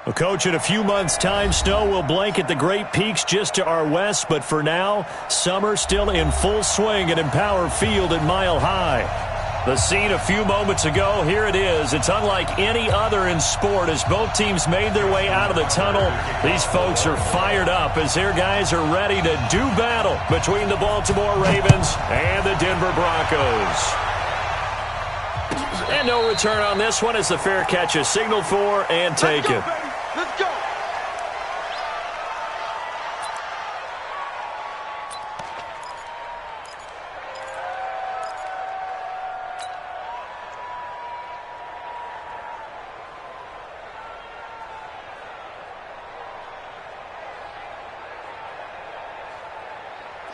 Well, Coach, in a few months' time, snow will blanket the Great Peaks just to our west. But for now, summer still in full swing at Empower Field at Mile High. The scene a few moments ago, here it is. It's unlike any other in sport as both teams made their way out of the tunnel. These folks are fired up as their guys are ready to do battle between the Baltimore Ravens and the Denver Broncos. And no return on this one as the fair catch is signaled for and taken. Let's go!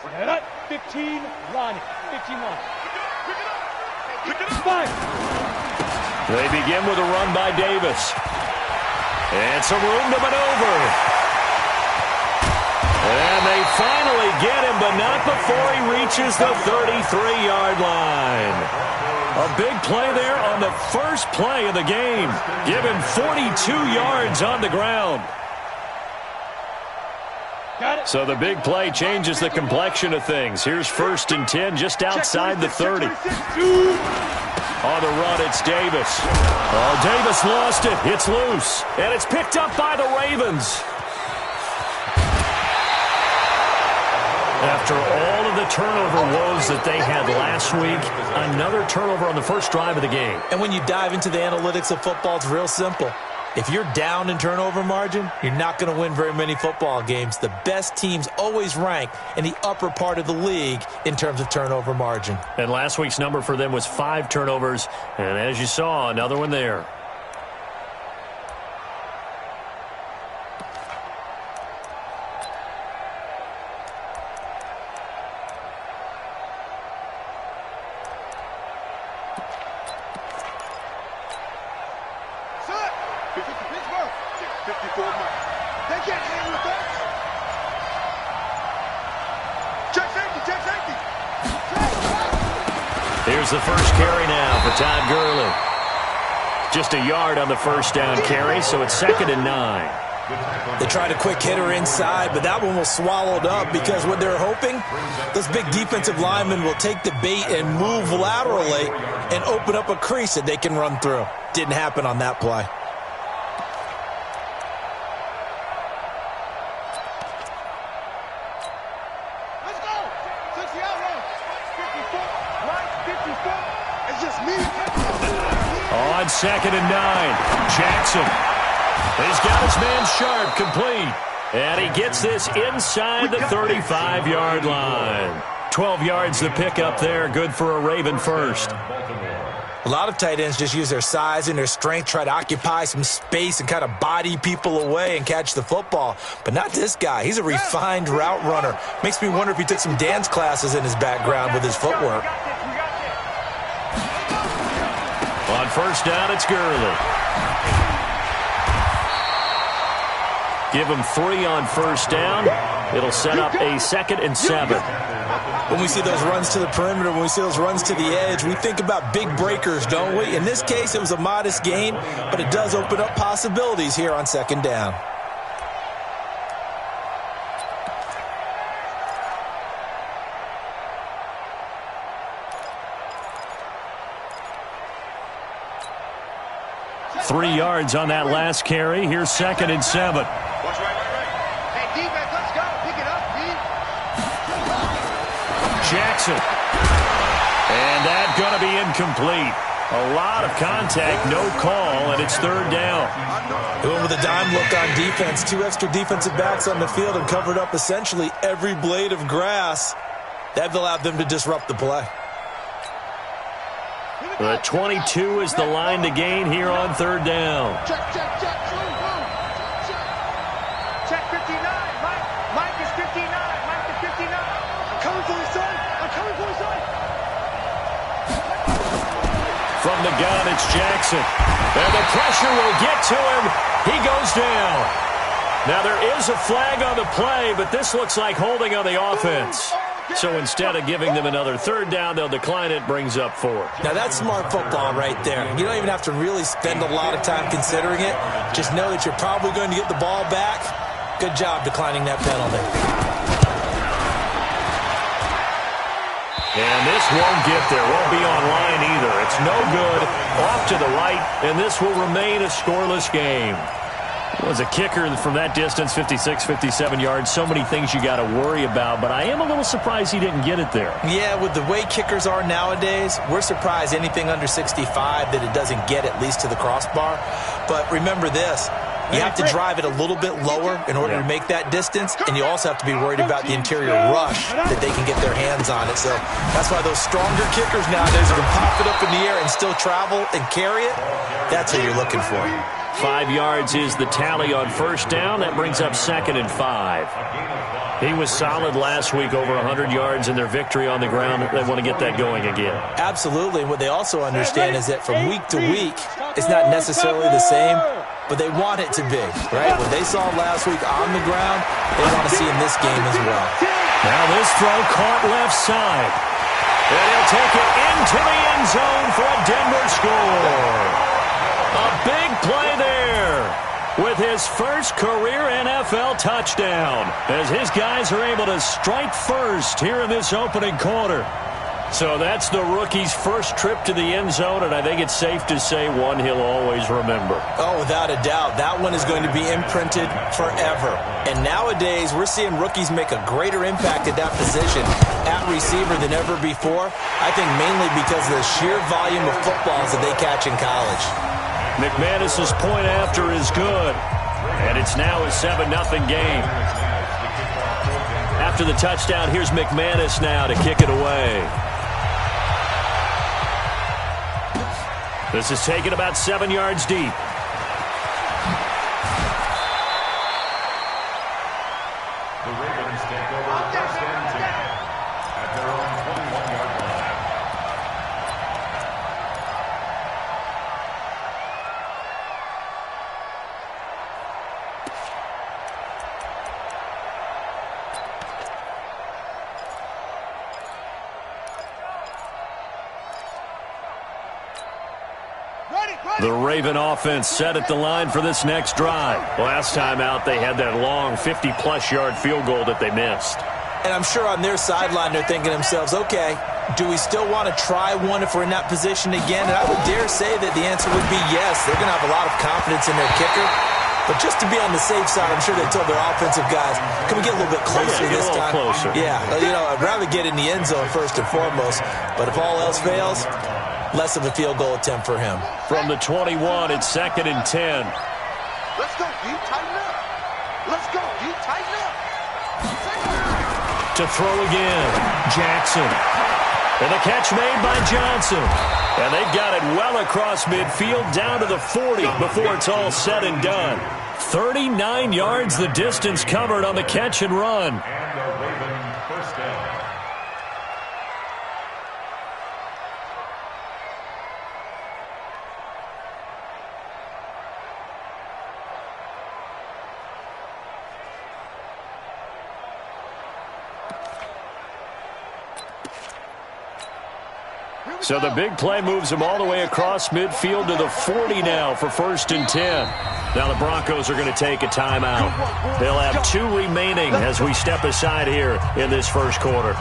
Set up, 15, line, 15 line. They begin with a run by Davis. And some room to maneuver. And they finally get him, but not before he reaches the 33-yard line. A big play there on the first play of the game. Give him 42 yards on the ground. So the big play changes the complexion of things. Here's 1st and 10 just outside the 30. On the run, it's Davis. Oh, Davis lost it. It's loose. And it's picked up by the Ravens. After all of the turnover woes that they had last week, another turnover on the first drive of the game. And when you dive into the analytics of football, it's real simple. If you're down in turnover margin, you're not going to win very many football games. The best teams always rank in the upper part of the league in terms of turnover margin. And last week's number for them was 5 turnovers. And as you saw, another one there. Here's the first carry now for Todd Gurley. Just a yard on the first down carry, so it's 2nd and 9. They tried a quick hitter inside, but that one was swallowed up because what they're hoping, those big defensive linemen will take the bait and move laterally and open up a crease that they can run through. Didn't happen on that play. On 2nd and 9, Jackson. He's got his man Sharp complete. And he gets this inside the 35-yard line. 12 yards to pick up there. Good for a Raven first. A lot of tight ends just use their size and their strength, try to occupy some space and kind of body people away and catch the football. But not this guy. He's a refined route runner. Makes me wonder if he took some dance classes in his background with his footwork. On first down, it's Gurley. Give him 3 on first down. It'll set up a 2nd and 7. When we see those runs to the perimeter, when we see those runs to the edge, we think about big breakers, don't we? In this case, it was a modest gain, but it does open up possibilities here on 2nd down. Three yards on that last carry. Here's 2nd and 7. Watch right. Hey, defense, let's go. Pick it up, D. Jackson. And that's going to be incomplete. A lot of contact, no call, and it's 3rd down. They went with a dime look on defense. 2 extra defensive backs on the field and covered up essentially every blade of grass. That allowed them to disrupt the play. The 22 is the line to gain here on 3rd down. Check. Check 59. Mike is 59. Mike is 59. I'm coming for his son. From the gun, it's Jackson. And the pressure will get to him. He goes down. Now, there is a flag on the play, but this looks like holding on the offense. So instead of giving them another third down, they'll decline it, brings up 4. Now, that's smart football right there. You don't even have to really spend a lot of time considering it. Just know that you're probably going to get the ball back. Good job declining that penalty. And this won't get there. Won't be online either. It's no good. Off to the right, and this will remain a scoreless game. Was a kicker from that distance, 56, 57 yards. So many things you got to worry about, but I am a little surprised he didn't get it there. Yeah, with the way kickers are nowadays, we're surprised anything under 65 that it doesn't get at least to the crossbar. But remember this. You have to drive it a little bit lower in order to make that distance, and you also have to be worried about the interior rush that they can get their hands on it. So that's why those stronger kickers nowadays are going to pop it up in the air and still travel and carry it. That's what you're looking for. 5 yards is the tally on first down. That brings up 2nd and 5. He was solid last week, over 100 yards in their victory on the ground. They want to get that going again. Absolutely. And what they also understand is that from week to week, it's not necessarily the same, but they want it to be, right? What they saw last week on the ground, they want to see in this game as well. Now this throw caught left side. And he'll take it into the end zone for a Denver score. A big play there with his first career NFL touchdown as his guys are able to strike first here in this opening quarter. So that's the rookie's first trip to the end zone, and I think it's safe to say one he'll always remember. Oh, without a doubt. That one is going to be imprinted forever. And nowadays, we're seeing rookies make a greater impact at that position at receiver than ever before. I think mainly because of the sheer volume of footballs that they catch in college. McManus's point after is good, and it's now a 7-0 game. After the touchdown, here's McManus now to kick it away. This is taken about 7 yards deep. The Ravens take over first and 10 at their own 21-yard line. The Raven offense set at the line for this next drive. Last time out, they had that long 50-plus yard field goal that they missed. And I'm sure on their sideline they're thinking to themselves, okay, do we still want to try one if we're in that position again? And I would dare say that the answer would be yes. They're going to have a lot of confidence in their kicker. But just to be on the safe side, I'm sure they told their offensive guys, can we get a little bit closer this time? Closer. Yeah, I'd rather get in the end zone first and foremost. But if all else fails, less of a field goal attempt for him. From the 21, it's 2nd and 10. Let's go, D. Tighten up. Let's go, D. Tighten up. To throw again, Jackson. And the catch made by Johnson. And they've got it well across midfield down to the 40 before it's all said and done. 39 yards the distance covered on the catch and run. And the Raven first down. So the big play moves them all the way across midfield to the 40 now for 1st and 10. Now the Broncos are going to take a timeout. They'll have 2 remaining as we step aside here in this first quarter.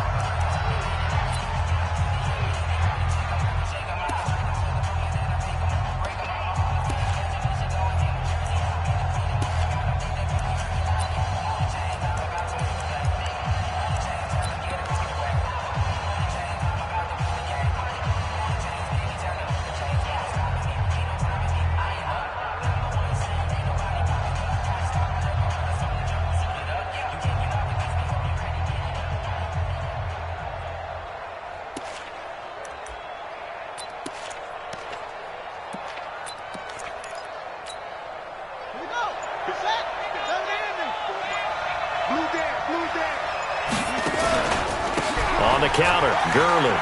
On the counter, Gurley.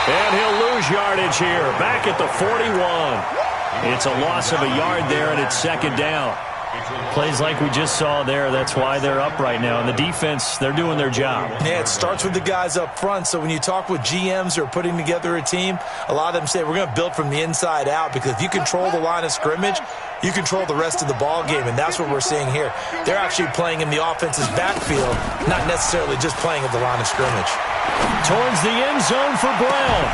And he'll lose yardage here, back at the 41. It's a loss of a yard there, and it's 2nd down. Plays like we just saw there, that's why they're up right now. And the defense, they're doing their job. Yeah, it starts with the guys up front. So when you talk with GMs who are putting together a team, a lot of them say we're going to build from the inside out, because if you control the line of scrimmage, you control the rest of the ball game, and that's what we're seeing here. They're actually playing in the offense's backfield, not necessarily just playing at the line of scrimmage. Towards the end zone for Brown.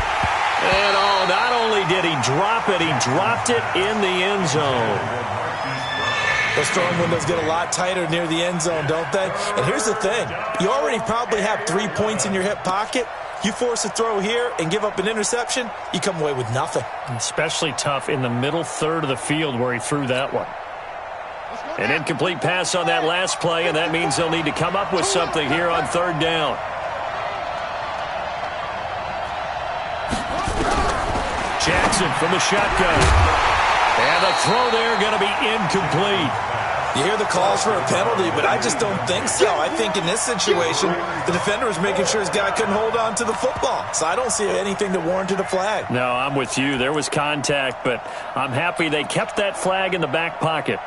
And not only did he drop it, he dropped it in the end zone. Those throwing windows get a lot tighter near the end zone, don't they? And here's the thing. You already probably have 3 points in your hip pocket. You force a throw here and give up an interception, you come away with nothing. Especially tough in the middle third of the field where he threw that one. An incomplete pass on that last play, and that means they'll need to come up with something here on third down. Jackson from the shotgun. And the throw there going to be incomplete. You hear the calls for a penalty, but I just don't think so. I think in this situation, the defender was making sure his guy couldn't hold on to the football. So I don't see anything that warranted a flag. No, I'm with you. There was contact, but I'm happy they kept that flag in the back pocket.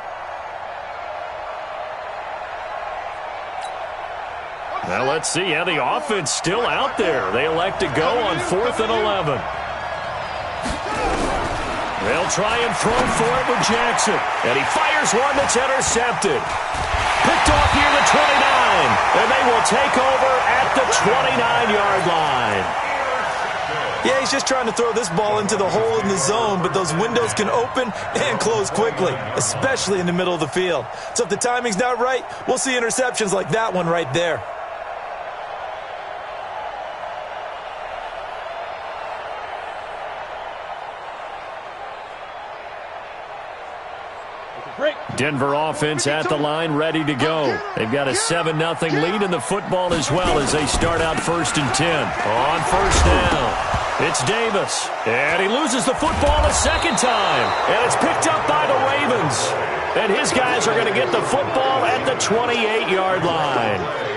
Now let's see how the offense still out there. They elect to go on 4th and 11. They'll try and throw for it with Jackson. And he fires one that's intercepted. Picked off near the 29. And they will take over at the 29-yard line. Yeah, he's just trying to throw this ball into the hole in the zone, but those windows can open and close quickly, especially in the middle of the field. So if the timing's not right, we'll see interceptions like that one right there. Denver offense at the line, ready to go. They've got a 7-0 lead in the football as well as they start out 1st and 10. On first down, it's Davis. And he loses the football a second time. And it's picked up by the Ravens. And his guys are going to get the football at the 28-yard line.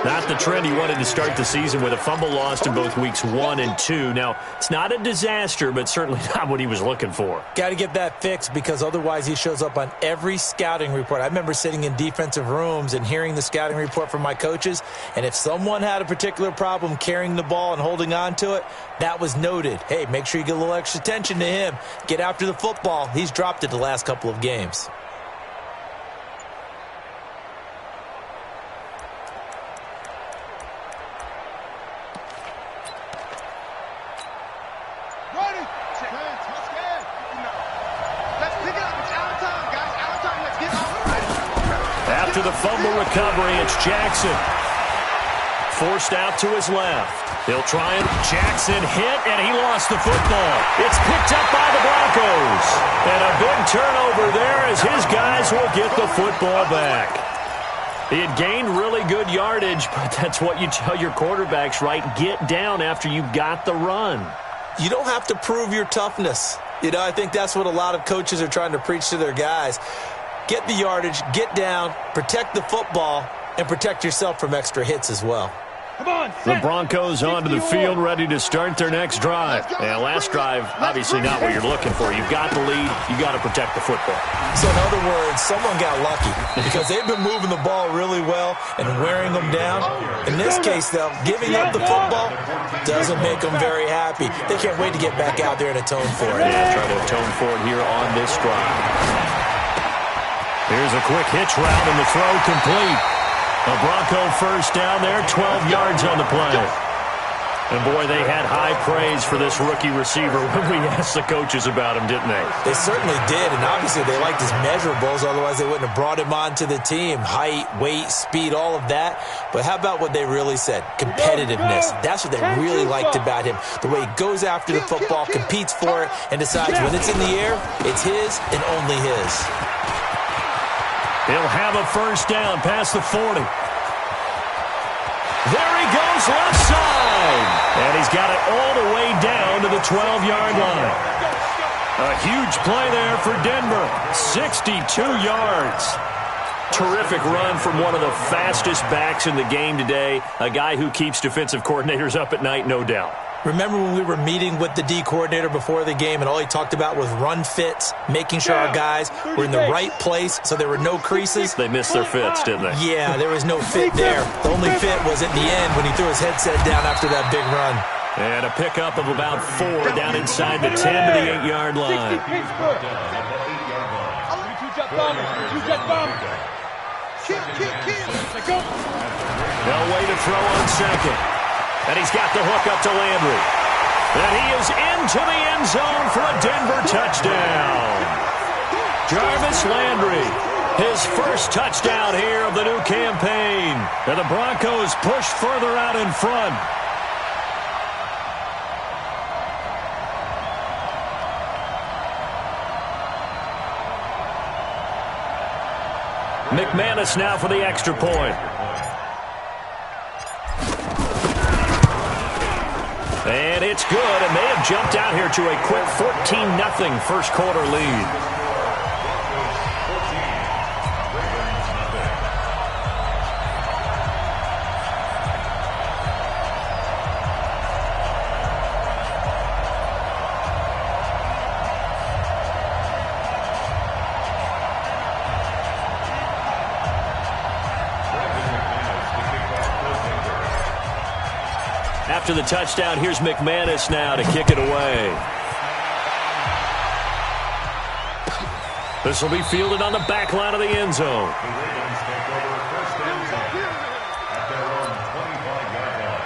Not the trend he wanted to start the season with, a fumble lost in both weeks 1 and 2. Now, it's not a disaster, but certainly not what he was looking for. Got to get that fixed, because otherwise he shows up on every scouting report. I remember sitting in defensive rooms and hearing the scouting report from my coaches, and if someone had a particular problem carrying the ball and holding on to it, that was noted. Hey, make sure you get a little extra attention to him. Get after the football. He's dropped it the last couple of games. After the fumble recovery, it's Jackson. Forced out to his left. He'll try and Jackson hit, and he lost the football. It's picked up by the Broncos. And a big turnover there as his guys will get the football back. He had gained really good yardage, but that's what you tell your quarterbacks, right? Get down after you got the run. You don't have to prove your toughness. You know, I think that's what a lot of coaches are trying to preach to their guys. Get the yardage, get down, protect the football, and protect yourself from extra hits as well. The Broncos onto the field, ready to start their next drive. And last drive, obviously not what you're looking for. You've got the lead. You've got to protect the football. So in other words, someone got lucky because they've been moving the ball really well and wearing them down. In this case, though, giving up the football doesn't make them very happy. They can't wait to get back out there and atone for it. Yeah, try to atone for it here on this drive. Here's a quick hitch route and the throw complete. A Bronco first down there, 12 yards on the play. And, boy, they had high praise for this rookie receiver when we asked the coaches about him, didn't they? They certainly did, and obviously they liked his measurables. Otherwise, they wouldn't have brought him onto the team. Height, weight, speed, all of that. But how about what they really said? Competitiveness. That's what they really liked about him. The way he goes after the football, competes for it, and decides when it's in the air, it's his and only his. He'll have a first down past the 40. There he goes, left side. And he's got it all the way down to the 12-yard line. A huge play there for Denver. 62 yards. Terrific run from one of the fastest backs in the game today. A guy who keeps defensive coordinators up at night, no doubt. Remember when we were meeting with the D coordinator before the game and all he talked about was run fits, making sure our guys were in the right place so there were no creases? They missed their fits, didn't they? Yeah, there was no fit there. The only fit was at the end when he threw his headset down after that big run. And a pickup of about 4 down inside the 10 to the 8-yard line. No way to throw on second. And he's got the hook up to Landry. And he is into the end zone for a Denver touchdown. Jarvis Landry, his first touchdown here of the new campaign. And the Broncos push further out in front. McManus now for the extra point. And it's good, and they have jumped out here to a quick 14-0 first quarter lead. After the touchdown, here's McManus now to kick it away. This will be fielded on the back line of the end zone. The Ravens take over first and 10 at their own 25-yard line.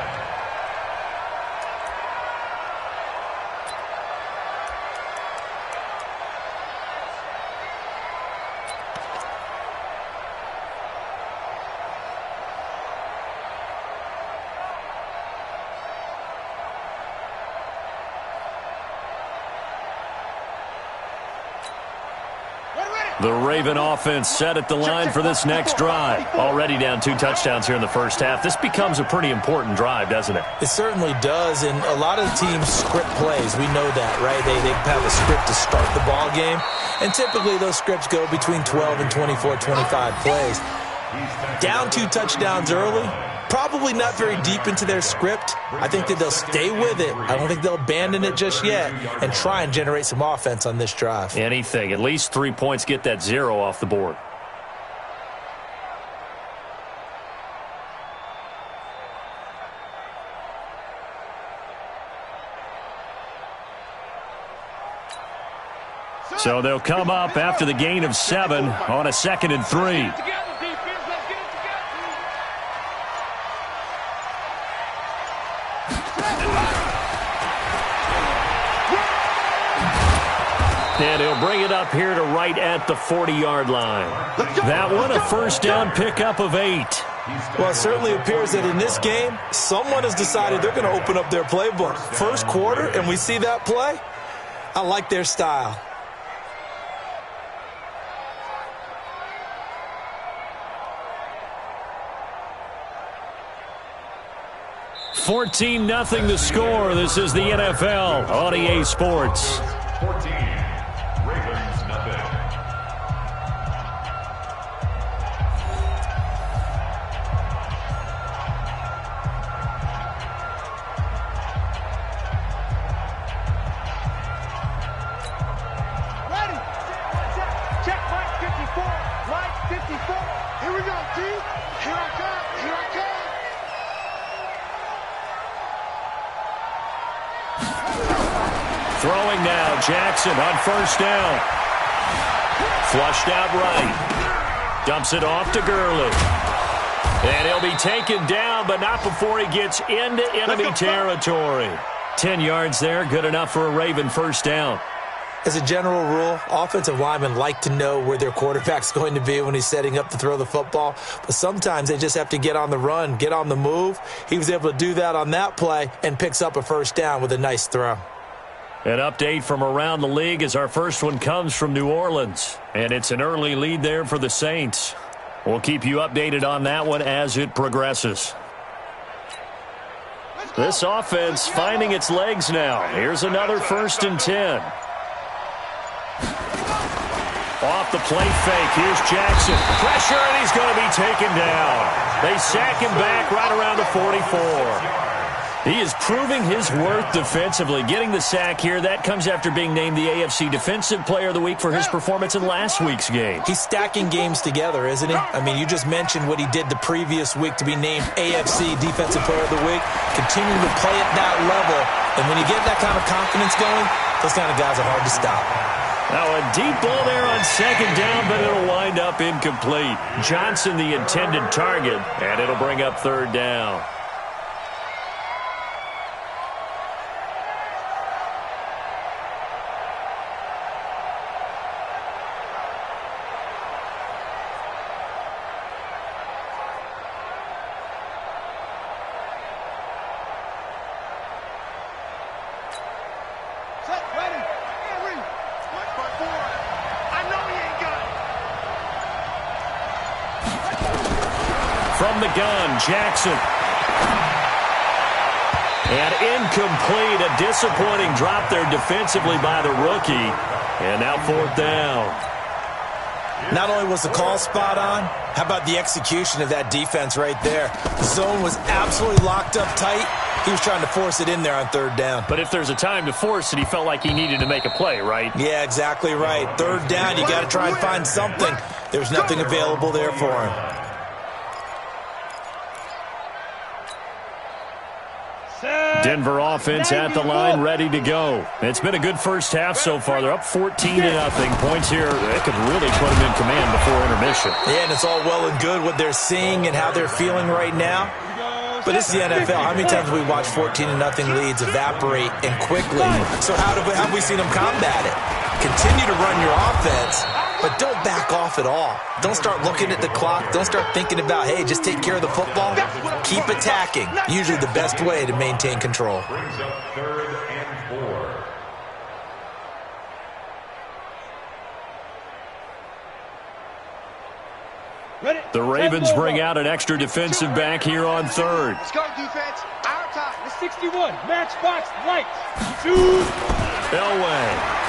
The Raven offense set at the line for this next drive. Already down 2 touchdowns here in the first half. This becomes a pretty important drive, doesn't it? It certainly does, and a lot of the teams script plays. We know that, right? They have a script to start the ball game, and typically those scripts go between 12 and 24, 25 plays. Down 2 touchdowns early, probably not very deep into their script. I think that they'll stay with it. I don't think they'll abandon it just yet and try and generate some offense on this drive. Anything. At least 3 points, get that 0 off the board. So they'll come up after the gain of 7 on a 2nd and 3. And he'll bring it up here to right at the 40-yard line. That one, a first down pickup of 8. Well, it certainly appears that in this game, someone has decided they're going to open up their playbook. First quarter, and we see that play. I like their style. $14-0 the score. This is the NFL on EA Sports. 14, Ravens nothing. Ready. Check Mike 54. Mike 54. Here we go, D. Here I come. Here I come. Throwing now, Jackson on first down. Flushed out right. Dumps it off to Gurley. And he'll be taken down, but not before he gets into enemy territory. 10 yards there, good enough for a Raven first down. As a general rule, offensive linemen like to know where their quarterback's going to be when he's setting up to throw the football. But sometimes they just have to get on the run, get on the move. He was able to do that on that play and picks up a first down with a nice throw. An update from around the league as our first one comes from New Orleans. And it's an early lead there for the Saints. We'll keep you updated on that one as it progresses. This offense finding its legs now. Here's another 1st and 10. Off the play fake. Here's Jackson. Pressure, and he's going to be taken down. They sack him back right around the 44. He is proving his worth defensively. Getting the sack here, that comes after being named the AFC Defensive Player of the Week for his performance in last week's game. He's stacking games together, isn't he? I mean, you just mentioned what he did the previous week to be named AFC Defensive Player of the Week. Continuing to play at that level, and when you get that kind of confidence going, those kind of guys are hard to stop. Now a deep ball there on second down, but it'll wind up incomplete. Johnson the intended target, and it'll bring up third down. From the gun, Jackson. And incomplete. A disappointing drop there defensively by the rookie. And now fourth down. Not only was the call spot on, how about the execution of that defense right there? The zone was absolutely locked up tight. He was trying to force it in there on third down. But if there's a time to force it, he felt like he needed to make a play, right? Yeah, exactly right. Third down, you got to try and find something. There's nothing available there for him. Denver offense at the line, ready to go. It's been a good first half so far. They're up 14-0. Points here, they could really put them in command before intermission. Yeah, and it's all well and good what they're seeing and how they're feeling right now. But this is the NFL. How many times have we watched 14-0 leads evaporate and quickly? So how have we seen them combat it? Continue to run your offense, but don't back off at all. Don't start looking at the clock. Don't start thinking about, hey, just take care of the football. Keep attacking. Usually the best way to maintain control. Brings up 3rd and 4. The Ravens bring out an extra defensive back here on third. Let's go, defense. Our time. The 61, matchbox lights. Shoot. Elway.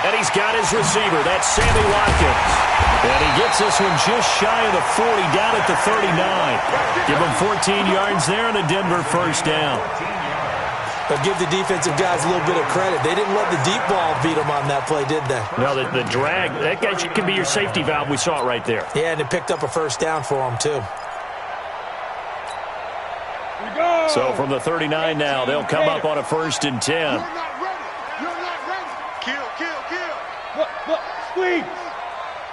And he's got his receiver. That's Sammy Watkins. And he gets this one just shy of the 40, down at the 39. Give him 14 yards there and a Denver first down. But give the defensive guys a little bit of credit. They didn't let the deep ball beat them on that play, did they? No, the drag, that guy can be your safety valve. We saw it right there. Yeah, and it picked up a first down for them, too. So from the 39 now, they'll come up on a 1st and 10. You're not ready. You're not ready. Kill, kill, kill. Look, squeeze.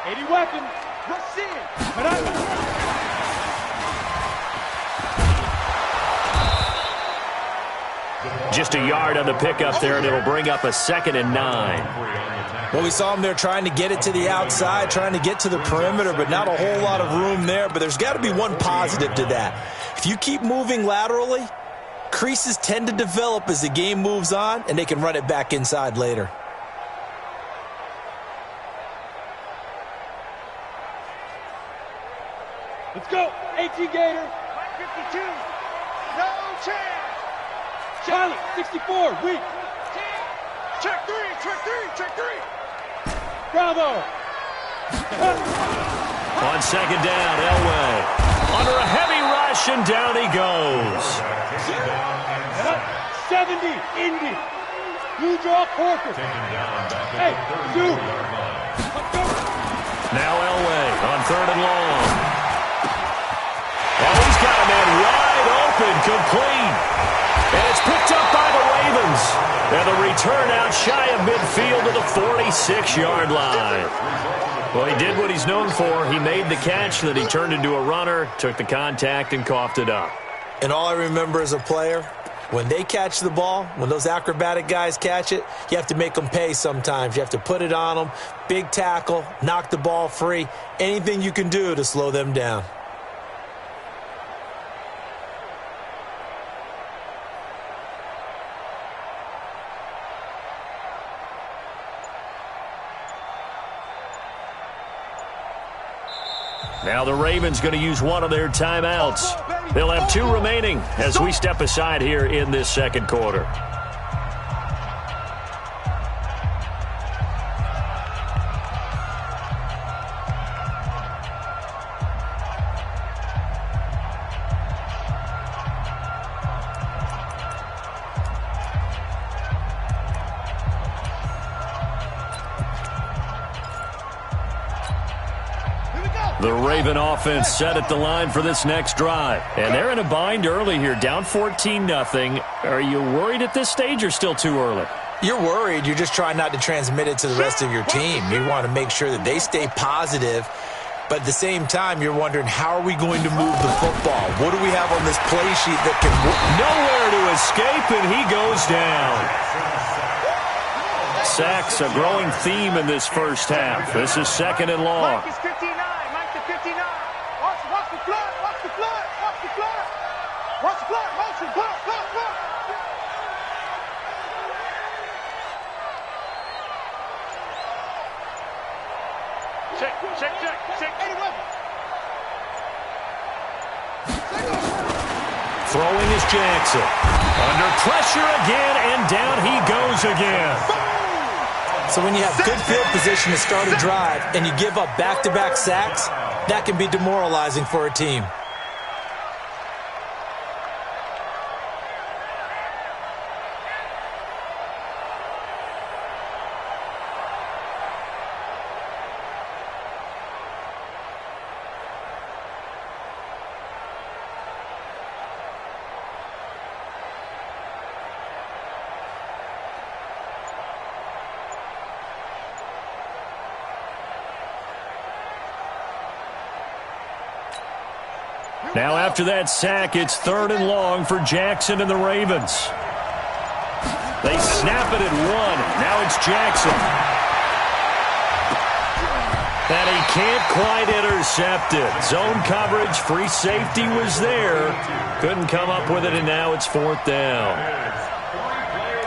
80 weapons. Rush in. Just a yard on the pickup there, and it'll bring up a 2nd and 9. Well, we saw them there trying to get it to the outside, trying to get to the perimeter, but not a whole lot of room there. But there's got to be one positive to that. If you keep moving laterally, creases tend to develop as the game moves on, and they can run it back inside later. Let's go. 18 Gator. 52. No chance. Charlie, 64, weak. Check 3, check 3, check 3. Bravo. On 2nd down, Elway. Under a heavy rush, and down he goes. 70, Indy. You draw Corker. Hey, shoot. Now Elway on 3rd and long. Oh, he's got a man wide open, complete. And it's picked up by the Ravens. And the return out shy of midfield to the 46-yard line. Well, he did what he's known for. He made the catch, then he turned into a runner, took the contact, and coughed it up. And all I remember as a player, when they catch the ball, when those acrobatic guys catch it, you have to make them pay sometimes. You have to put it on them, big tackle, knock the ball free, anything you can do to slow them down. Now the Ravens going to use one of their timeouts. They'll have 2 remaining as we step aside here in this 2nd quarter. The Raven offense set at the line for this next drive. And they're in a bind early here, down 14-0. Are you worried at this stage or still too early? You're worried. You're just trying not to transmit it to the rest of your team. You want to make sure that they stay positive. But at the same time, you're wondering, how are we going to move the football? What do we have on this play sheet that can work? Nowhere to escape, and he goes down. Sacks, a growing theme in this first half. This is 2nd and long. Mike is 59. Mike to 59. Watch the flood. Watch the flood. Watch the flood. Watch the flood. Motion. Flood. Flood. Flood. Check. Check. Check. Check. 81. Throwing is Jackson. Under pressure again, and down he goes again. So when you have good field position to start a drive and you give up back-to-back sacks, that can be demoralizing for a team. Now after that sack, it's 3rd and long for Jackson and the Ravens. They snap it at 1. Now it's Jackson. And he can't quite intercept it. Zone coverage, free safety was there. Couldn't come up with it, and now it's 4th down.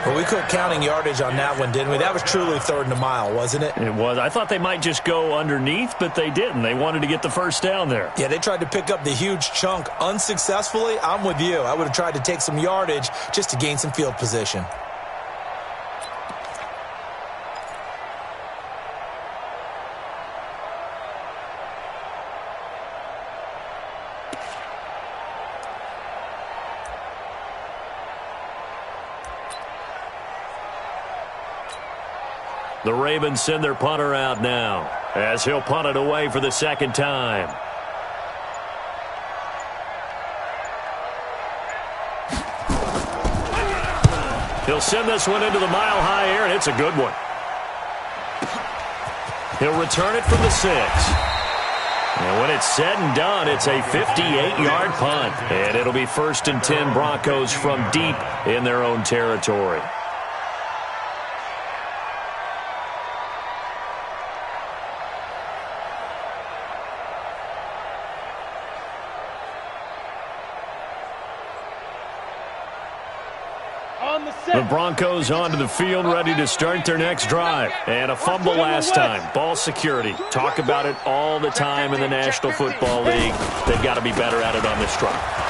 Well, we quit counting yardage on that one, didn't we? That was truly 3rd and a mile, wasn't it? It was. I thought they might just go underneath, but they didn't. They wanted to get the first down there. Yeah, they tried to pick up the huge chunk unsuccessfully. I'm with you. I would have tried to take some yardage just to gain some field position. The Ravens send their punter out now as he'll punt it away for the 2nd time. He'll send this one into the mile-high air, and it's a good one. He'll return it from the 6. And when it's said and done, it's a 58-yard punt. And it'll be 1st and 10 Broncos from deep in their own territory. The Broncos onto the field, ready to start their next drive. And a fumble last time. Ball security. Talk about it all the time in the National Football League. They've got to be better at it on this drive.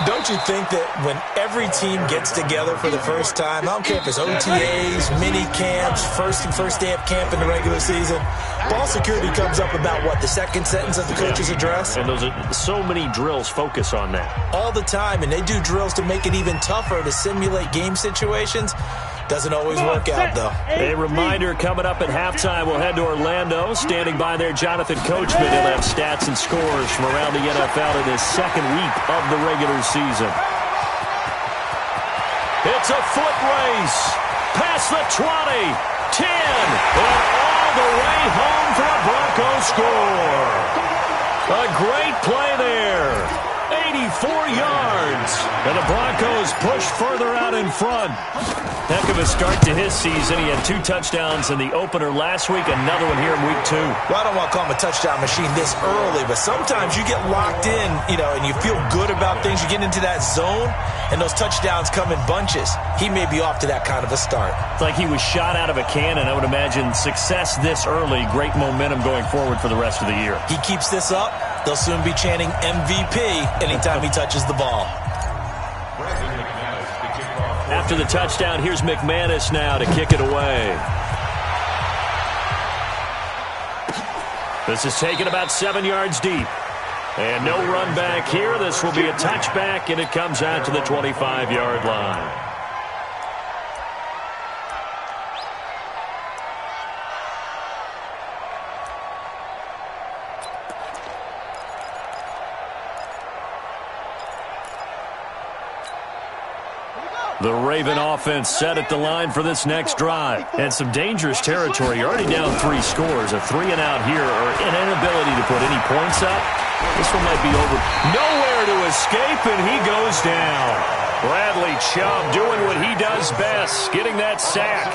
Don't you think that when every team gets together for the first time, I don't care if it's OTAs, mini camps, first day of camp in the regular season, ball security comes up about what, the second sentence of the coach's address? And those are so many drills focus on that. All the time, and they do drills to make it even tougher to simulate game situations. Doesn't always work out, though. A reminder coming up at halftime. We'll head to Orlando. Standing by there, Jonathan Coachman. He'll have stats and scores from around the NFL in his 2nd week of the regular season. It's a foot race. Past the 20, 10, and all the way home for a Broncos score. A great play there. 84 yards. And the Broncos push further out in front. Heck of a start to his season. He had 2 touchdowns in the opener last week, another one here in week 2. Well, I don't want to call him a touchdown machine this early, but sometimes you get locked in, and you feel good about things. You get into that zone, and those touchdowns come in bunches. He may be off to that kind of a start. It's like he was shot out of a cannon. I would imagine success this early, great momentum going forward for the rest of the year. He keeps this up, they'll soon be chanting MVP anytime he touches the ball. After the touchdown, here's McManus now to kick it away. This is taken about 7 yards deep. And no run back here. This will be a touchback, and it comes out to the 25-yard line. The Raven offense set at the line for this next drive. And some dangerous territory. You're already down 3 scores. A 3-and-out here or an inability to put any points up. This one might be over. Nowhere to escape, and he goes down. Bradley Chubb doing what he does best, getting that sack.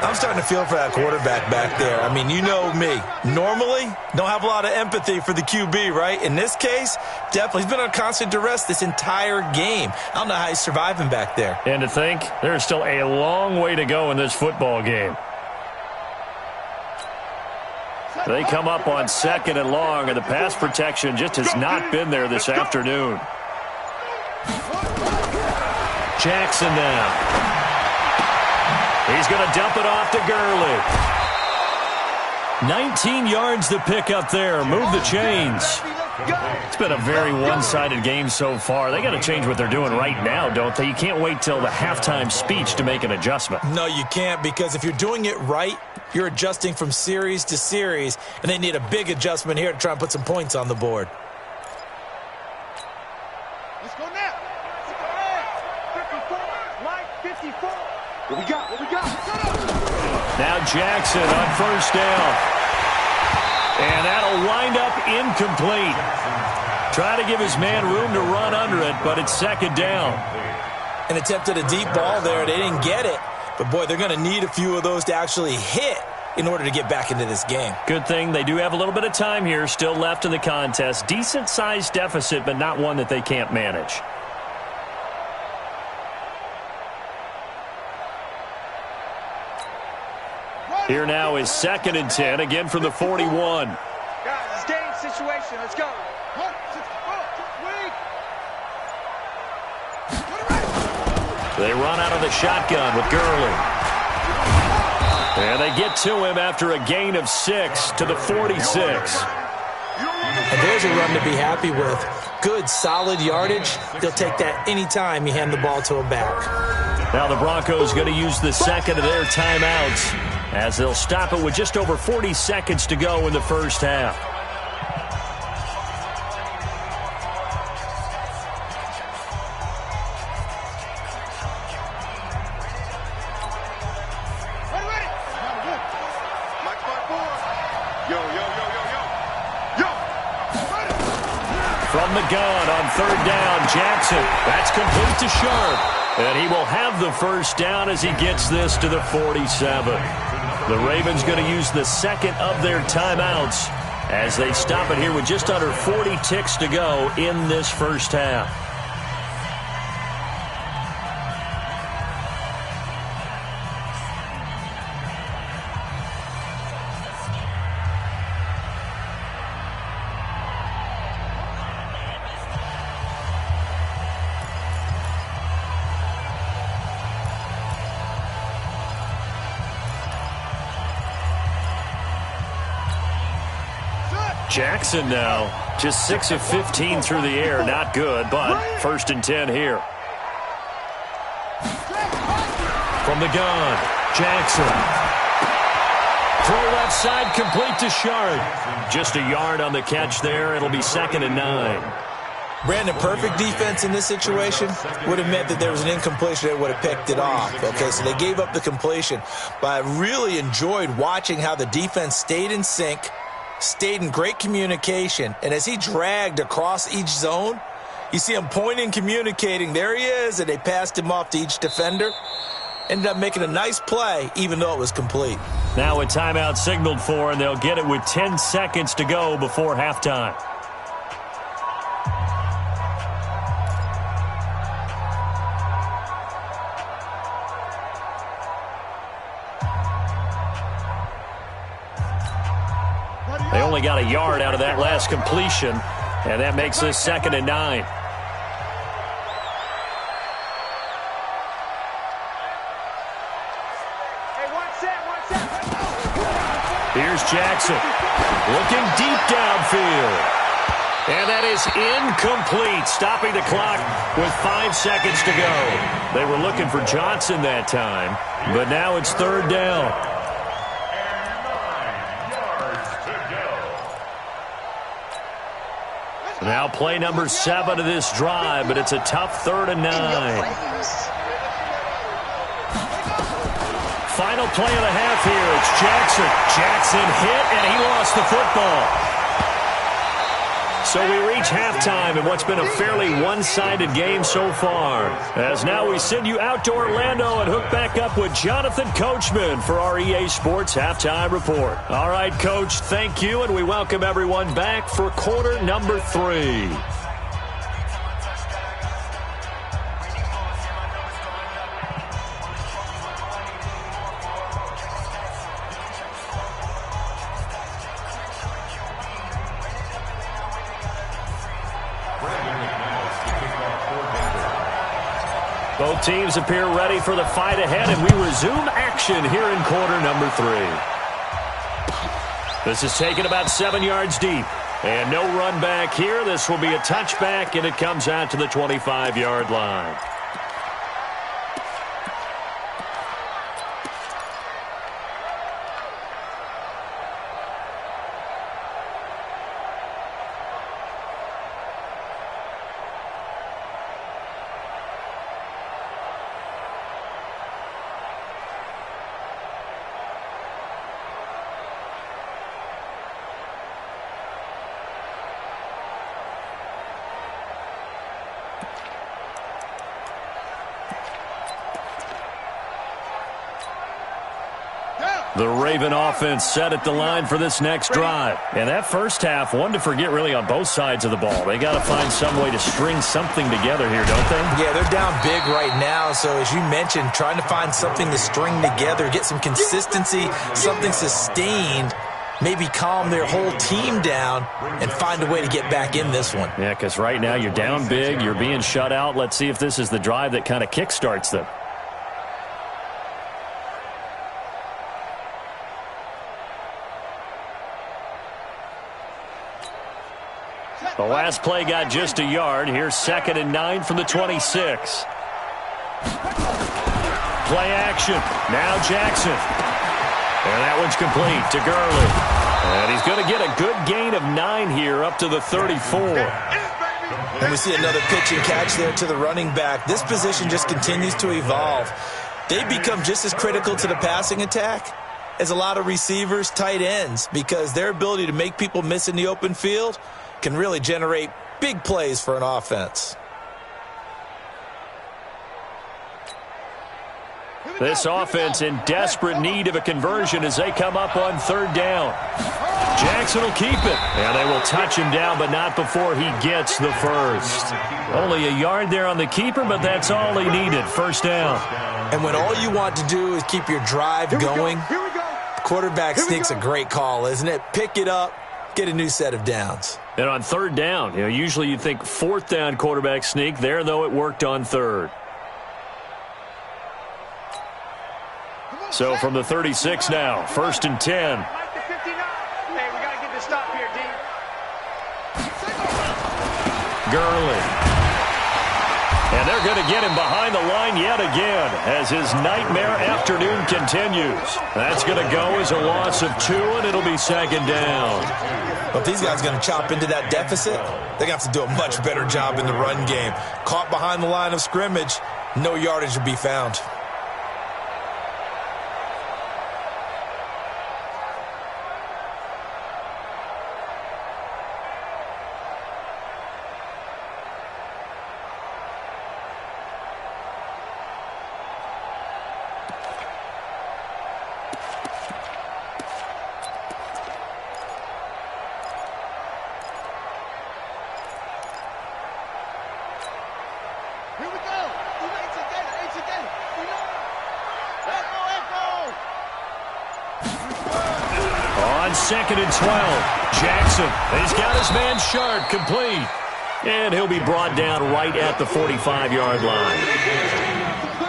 I'm starting to feel for that quarterback back there. I mean, you know me. Normally, don't have a lot of empathy for the QB, right? In this case, definitely. He's been on constant duress this entire game. I don't know how he's surviving back there. And to think, there's still a long way to go in this football game. They come up on 2nd and long, and the pass protection just has not been there this afternoon. Jackson now. He's going to dump it off to Gurley. 19 yards to pick up there. Move the chains. It's been a very one-sided game so far. They got to change what they're doing right now, don't they? You can't wait till the halftime speech to make an adjustment. No, you can't, because if you're doing it right, you're adjusting from series to series, and they need a big adjustment here to try and put some points on the board. Let's go now. 54, line 54. What we got? What we got? Now Jackson on 1st down. And that'll wind up incomplete. Try to give his man room to run under it, but it's 2nd down. And attempted a deep ball there. They didn't get it. But, boy, they're going to need a few of those to actually hit in order to get back into this game. Good thing they do have a little bit of time here still left in the contest. Decent-sized deficit, but not one that they can't manage. Here now is 2nd and 10, again from the 41. Guys, it's game situation. Let's go. They run out of the shotgun with Gurley. And they get to him after a gain of 6 to the 46. And there's a run to be happy with. Good, solid yardage. They'll take that anytime you hand the ball to a back. Now the Broncos going to use the 2nd of their timeouts as they'll stop it with just over 40 seconds to go in the first half. From the gun on 3rd down, Jackson. That's complete to Sharp. And he will have the first down as he gets this to the 47. The Ravens going to use the 2nd of their timeouts as they stop it here with just under 40 ticks to go in this first half. Jackson now, just 6 of 15 through the air. Not good, but 1st and 10 here. From the gun, Jackson. Throw left side, complete to Sharp. Just a yard on the catch there. It'll be 2nd and 9. Brandon, perfect defense in this situation would have meant that there was an incompletion that would have picked it off. Okay, so they gave up the completion. But I really enjoyed watching how the defense stayed in sync, stayed in great communication, and as he dragged across each zone, you see him pointing, communicating. There he is, and they passed him off to each defender. Ended up making a nice play, even though it was complete. Now a timeout signaled for, and they'll get it with 10 seconds to go before halftime. They only got a yard out of that last completion, and that makes this 2nd and 9. Here's Jackson, looking deep downfield. And that is incomplete, stopping the clock with 5 seconds to go. They were looking for Johnson that time, but now it's 3rd down. Now play number 7 of this drive, but it's a tough 3rd and 9. Final play of the half here. It's Jackson. Jackson hit, and he lost the football. So we reach halftime in what's been a fairly one-sided game so far. As now we send you out to Orlando and hook back up with Jonathan Coachman for our EA Sports Halftime Report. All right, Coach, thank you, and we welcome everyone back for quarter number 3. Both teams appear ready for the fight ahead, and we resume action here in quarter number 3. This is taken about 7 yards deep. And no run back here. This will be a touchback, and it comes out to the 25-yard line. The Raven offense set at the line for this next drive. And that first half, one to forget really on both sides of the ball. They got to find some way to string something together here, don't they? Yeah, they're down big right now. So as you mentioned, trying to find something to string together, get some consistency, something sustained, maybe calm their whole team down and find a way to get back in this one. Yeah, because right now you're down big, you're being shut out. Let's see if this is the drive that kind of kickstarts them. The last play got just a yard. Here's 2nd and 9 from the 26. Play action. Now Jackson. And that one's complete to Gurley. And he's going to get a good gain of 9 here up to the 34. And we see another pitch and catch there to the running back. This position just continues to evolve. They become just as critical to the passing attack as a lot of receivers, tight ends, because their ability to make people miss in the open field can really generate big plays for an offense. This offense in desperate need of a conversion as they come up on 3rd down. Jackson will keep it. And they will touch him down, but not before he gets the first. Only a yard there on the keeper, but that's all he needed. 1st down. And when all you want to do is keep your drive going, quarterback sneak's a great call, isn't it? Pick it up, get a new set of downs. And on 3rd down, usually you'd think 4th down quarterback sneak. There, though, it worked on 3rd. So from the 36 now, 1st and 10. Hey, we got to get this stop here, D. Gurley. And they're going to get him behind the line yet again as his nightmare afternoon continues. That's going to go as a loss of 2, and it'll be 2nd down. But if these guys are going to chop into that deficit, they're going to have to do a much better job in the run game. Caught behind the line of scrimmage, no yardage to be found. Here we go. On 2nd and 12, Jackson. He's got his man sharp, complete. And he'll be brought down right at the 45-yard line.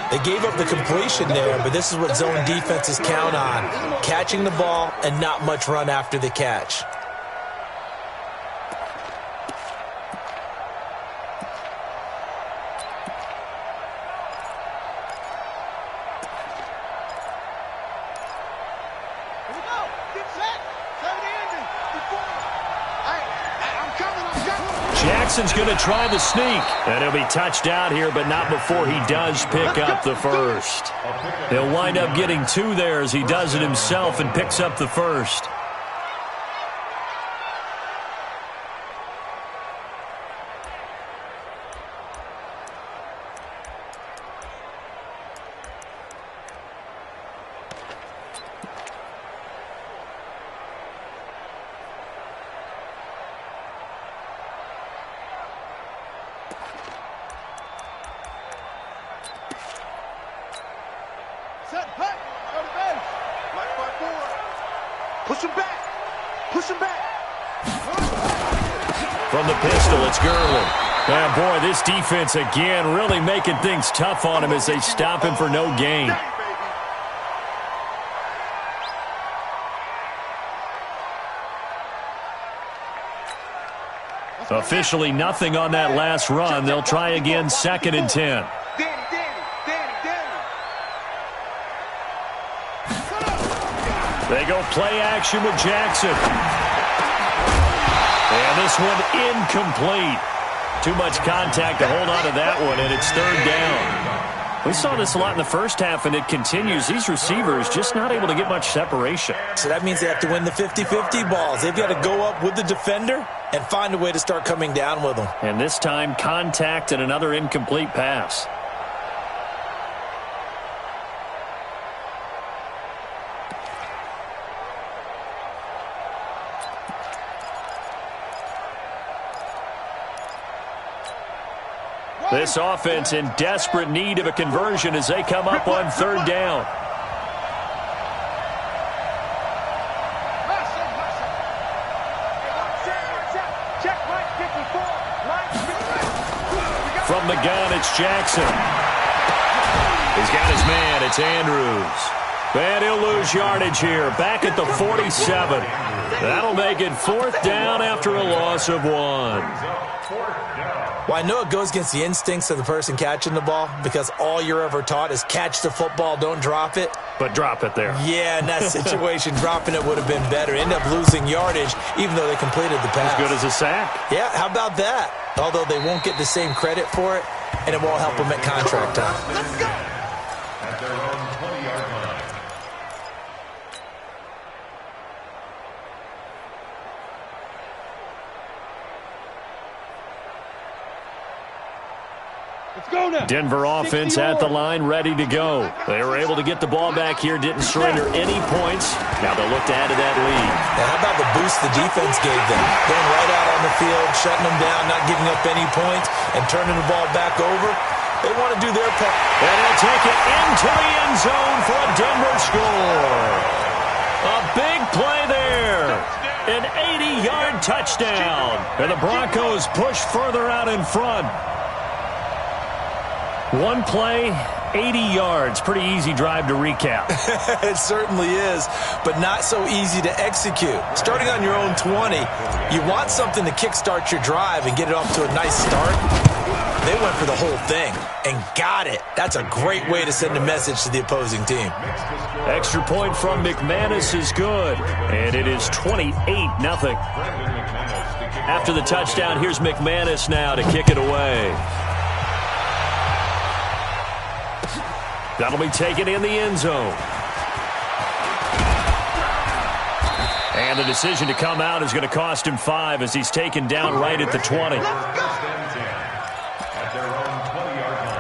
They gave up the completion there, but this is what zone defenses count on. Catching the ball and not much run after the catch. Jackson's going to try the sneak. And he'll be touched out here, but not before he does pick up the first. He'll wind up getting 2 there as he does it himself and picks up the first. Set, hut, go to base. Left by 4. Push him back. Push him back. From the pistol, it's Gurley. And boy, this defense again really making things tough on him as they stop him for no gain. Officially nothing on that last run. They'll try again, 2nd and 10. They go play action with Jackson. And this one incomplete. Too much contact to hold on to that one, and it's 3rd down. We saw this a lot in the first half, and it continues. These receivers just not able to get much separation. So that means they have to win the 50-50 balls. They've got to go up with the defender and find a way to start coming down with them. And this time, contact and another incomplete pass. This offense in desperate need of a conversion as they come up on 3rd down. From the gun, it's Jackson. He's got his man. It's Andrews. And he'll lose yardage here. Back at the 47. That'll make it 4th down after a loss of 1. Well, I know it goes against the instincts of the person catching the ball because all you're ever taught is catch the football, don't drop it. But drop it there. Yeah, in that situation, dropping it would have been better. End up losing yardage even though they completed the pass. As good as a sack. Yeah, how about that? Although they won't get the same credit for it, and it won't help them at contract time. Let's go. At their own 20-yard line. Let's go now. Denver offense at the line, ready to go. They were able to get the ball back here, didn't surrender any points. Now they'll look to add to that lead. Now, how about the boost the defense gave them? Going right out on the field, shutting them down, not giving up any points, and turning the ball back over. They want to do their part. And he'll take it into the end zone for a Denver score. A big play there. An 80-yard touchdown. And the Broncos push further out in front. One play, 80 yards. Pretty easy drive to recap. It certainly is, but not so easy to execute. Starting on your own 20, you want something to kickstart your drive and get it off to a nice start. They went for the whole thing and got it. That's a great way to send a message to the opposing team. Extra point from McManus is good, and it is 28-0. After the touchdown, here's McManus now to kick it away. That'll be taken in the end zone. And the decision to come out is going to cost him 5 as he's taken down right at the 20. At their own 20-yard line.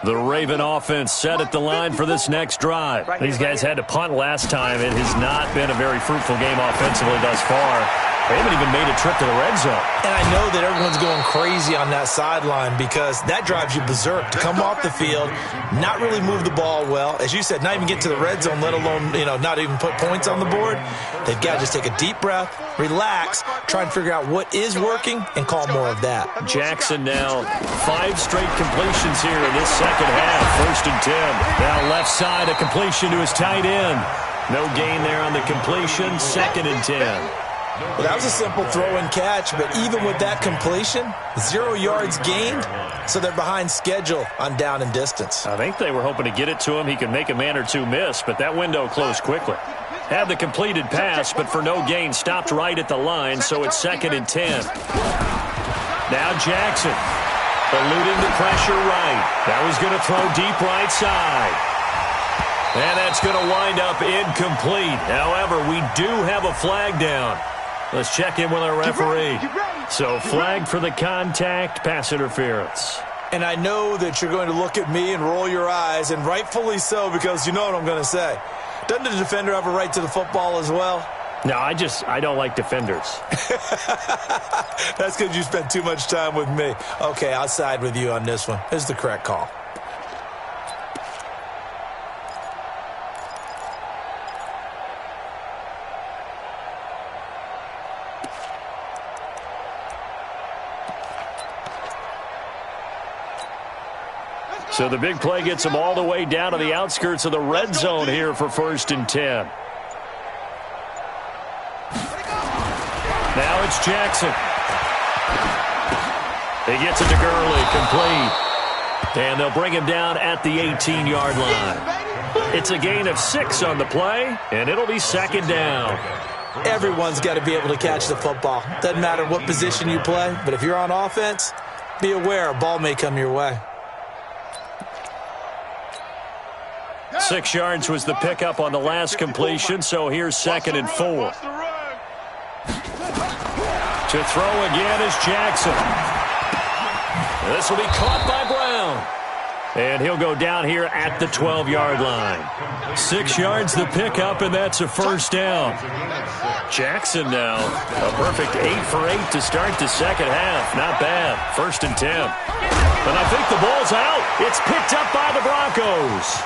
The Raven offense set at the line for this next drive. These guys had to punt last time. It has not been a very fruitful game offensively thus far. They haven't even made a trip to the red zone. And I know that everyone's going crazy on that sideline because that drives you berserk to come off the field, not really move the ball well. As you said, not even get to the red zone, let alone, not even put points on the board. They've got to just take a deep breath, relax, try and figure out what is working, and call more of that. Jackson now 5 straight completions here in this second half. 1st and 10. Now left side, a completion to his tight end. No gain there on the completion. 2nd and 10. Well, that was a simple throw and catch, but even with that completion, 0 yards gained, so they're behind schedule on down and distance. I think they were hoping to get it to him. He could make a man or two miss, but that window closed quickly. Had the completed pass, but for no gain, stopped right at the line, so it's 2nd and 10. Now Jackson, eluding the pressure right. That was going to throw deep right side. And that's going to wind up incomplete. However, we do have a flag down. Let's check in with our referee. So flag for the contact, pass interference. And I know that you're going to look at me and roll your eyes, and rightfully so, because you know what I'm going to say. Doesn't the defender have a right to the football as well? No, I don't like defenders. That's because you spent too much time with me. Okay, I'll side with you on this one. This is the correct call. So the big play gets them all the way down to the outskirts of the red zone here for 1st and 10. Now it's Jackson. He gets it to Gurley, complete. And they'll bring him down at the 18-yard line. It's a gain of 6 on the play, and it'll be 2nd down. Everyone's got to be able to catch the football. Doesn't matter what position you play, but if you're on offense, be aware a ball may come your way. 6 yards was the pickup on the last completion, so here's 2nd and 4. To throw again is Jackson. This will be caught by Brown. And he'll go down here at the 12-yard line. 6 yards the pickup, and that's a 1st down. Jackson now, a perfect 8 for 8 to start the second half. Not bad. 1st and 10. And I think the ball's out. It's picked up by the Broncos.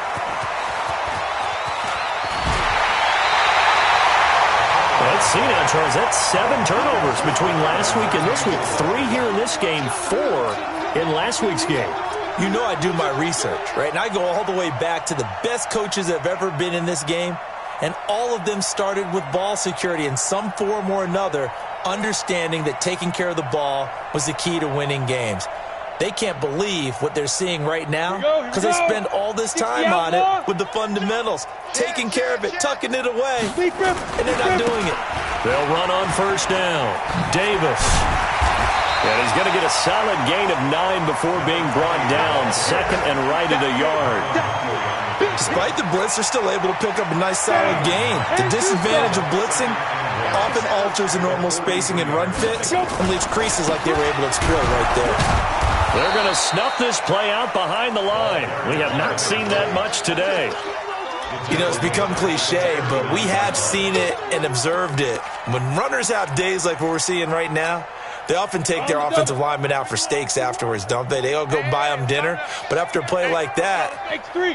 Let's see now, Charles. That's 7 turnovers between last week and this week. 3 here in this game, 4 in last week's game. You know I do my research, right? And I go all the way back to the best coaches that have ever been in this game. And all of them started with ball security in some form or another, understanding that taking care of the ball was the key to winning games. They can't believe what they're seeing right now because they spend all this time on it with the fundamentals, taking care of it, tucking it away, and they're not doing it. They'll run on 1st down. Davis. And he's going to get a solid gain of 9 before being brought down. 2nd and right at a yard. Despite the blitz, they're still able to pick up a nice solid gain. The disadvantage of blitzing often alters the normal spacing and run fits and leaves creases like they were able to exploit right there. They're going to snuff this play out behind the line. We have not seen that much today. You know, it's become cliche, but we have seen it and observed it. When runners have days like what we're seeing right now, they often take their offensive linemen out for steaks afterwards, don't they? They all go buy them dinner. But after a play like that,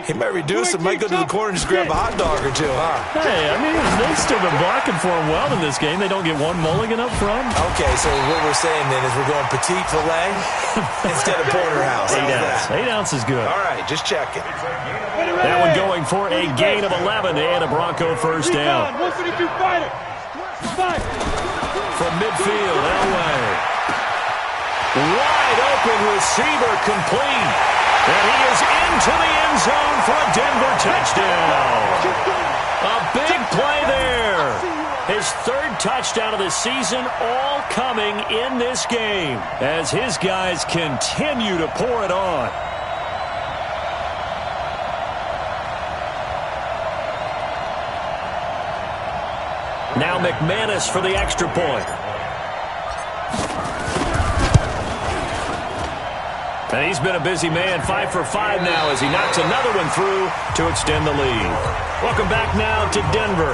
he might reduce it, might go to the corner and just grab a hot dog or two, huh? Hey, I mean, they've still been blocking for him well in this game. They don't get one mulligan up front. Okay, so what we're saying then is we're going petite filet instead of porterhouse. 8 ounce. 8 ounce is good. All right, just checking. That one going for a gain of 11 and a Bronco 1st down. 152 fighter. From midfield, Elway. Wide open receiver complete. And he is into the end zone for a Denver touchdown. A big play there. His 3rd touchdown of the season, all coming in this game as his guys continue to pour it on. Now McManus for the extra point. And he's been a busy man, 5 for 5 now as he knocks another one through to extend the lead. Welcome back now to Denver.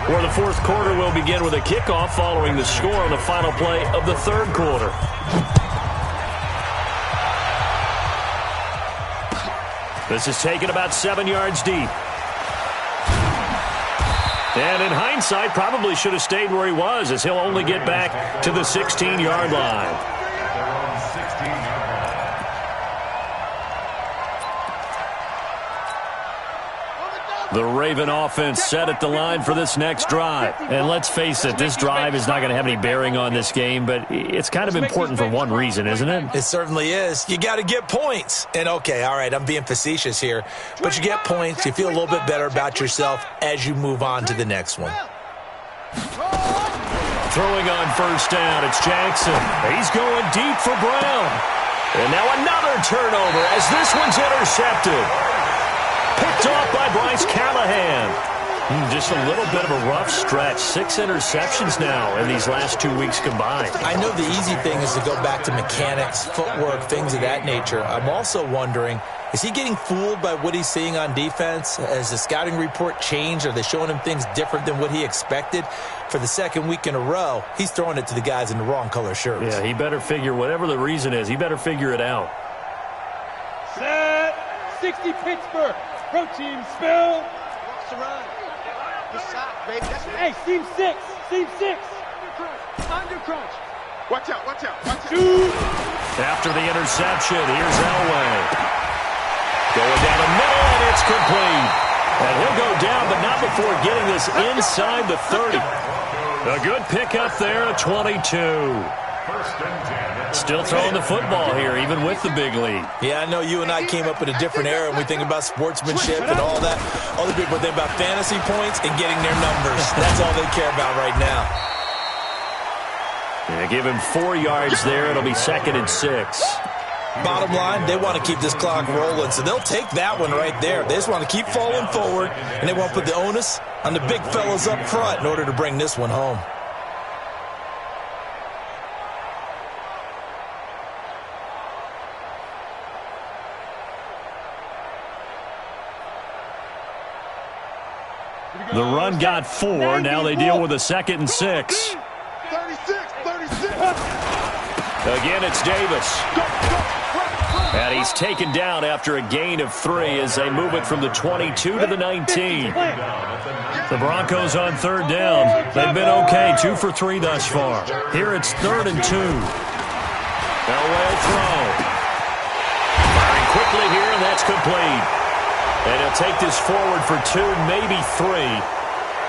where the fourth quarter will begin with a kickoff following the score on the final play of the third quarter. This is taken about 7 yards deep. And in hindsight, probably should have stayed where he was, as he'll only get back to the 16-yard line. The Raven offense set at the line for this next drive. And let's face it, this drive is not going to have any bearing on this game, but it's kind of important for one reason, isn't it? It certainly is. You got to get points. And, okay, all right, I'm being facetious here, but you get points. You feel a little bit better about yourself as you move on to the next one. Throwing on first down, it's Jackson. He's going deep for Brown. And now another turnover as this one's intercepted. Picked off by Bryce Callahan. Just a little bit of a rough stretch. 6 interceptions now in these last 2 weeks combined. I know the easy thing is to go back to mechanics, footwork, things of that nature. I'm also wondering, is he getting fooled by what he's seeing on defense? Has the scouting report changed? Are they showing him things different than what he expected? For the second week in a row, he's throwing it to the guys in the wrong color shirts. Yeah, he better figure, whatever the reason is, he better figure it out. Set. 60 Pittsburgh. Pro team spill. What's the run? The sack, baby. That's Hey, seam 6. Seam 6. under crunch. Watch out, watch out, watch out. Shoot. After the interception, here's Elway. Going down the middle, and it's complete. And he'll go down, but not before getting this inside the 30. A good pickup there at 22. Still throwing the football here, even with the big lead. Yeah, I know you and I came up in a different era, and we think about sportsmanship and all that. Other people think about fantasy points and getting their numbers. That's all they care about right now. Yeah, give him 4 yards there. It'll be 2nd and 6. Bottom line, they want to keep this clock rolling, so they'll take that one right there. They just want to keep falling forward, and they want to put the onus on the big fellas up front in order to bring this one home. The run got 4. Now they deal with a 2nd and 6. 36. Again, it's Davis. And he's taken down after a gain of 3 as they move it from the 22 to the 19. The Broncos on 3rd down. They've been okay, 2 for 3 thus far. Here it's 3rd and 2. Elway will throw. Firing quickly here, and that's complete. And he'll take this forward for 2, maybe 3.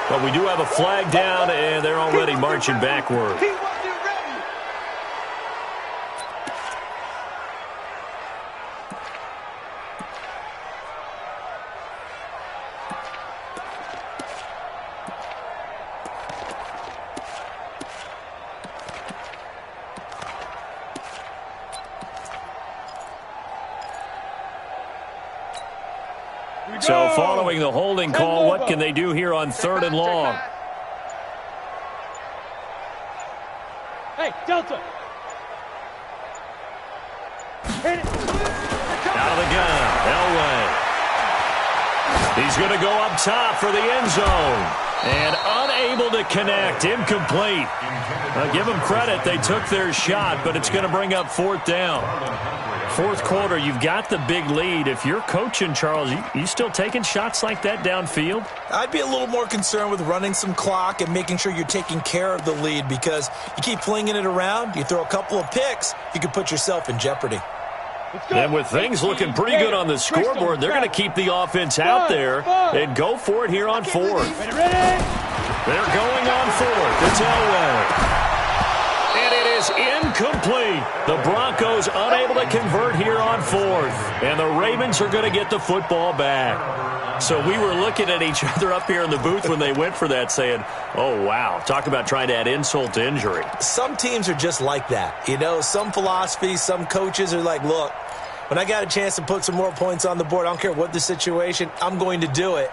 But we do have a flag down, and they're already marching backward. He wasn't ready. So following the holding call, what can they do here on 3rd and long? Hey, Delta. Hit it. Out of the gun, Elway. He's going to go up top for the end zone. And unable to connect, incomplete. Give them credit, they took their shot, but it's going to bring up 4th down. 4th quarter, you've got the big lead. If you're coaching, Charles, you still taking shots like that downfield? I'd be a little more concerned with running some clock and making sure you're taking care of the lead, because you keep flinging it around, you throw a couple of picks, you could put yourself in jeopardy. And with things looking pretty good on the scoreboard, they're going to keep the offense out there and go for it here on 4th. They're going on 4th. It's Elway. And it is incomplete. The Broncos unable to convert here on 4th. And the Ravens are going to get the football back. So we were looking at each other up here in the booth when they went for that saying, oh, wow, talk about trying to add insult to injury. Some teams are just like that. You know, some philosophies, some coaches are like, look, when I got a chance to put some more points on the board, I don't care what the situation, I'm going to do it.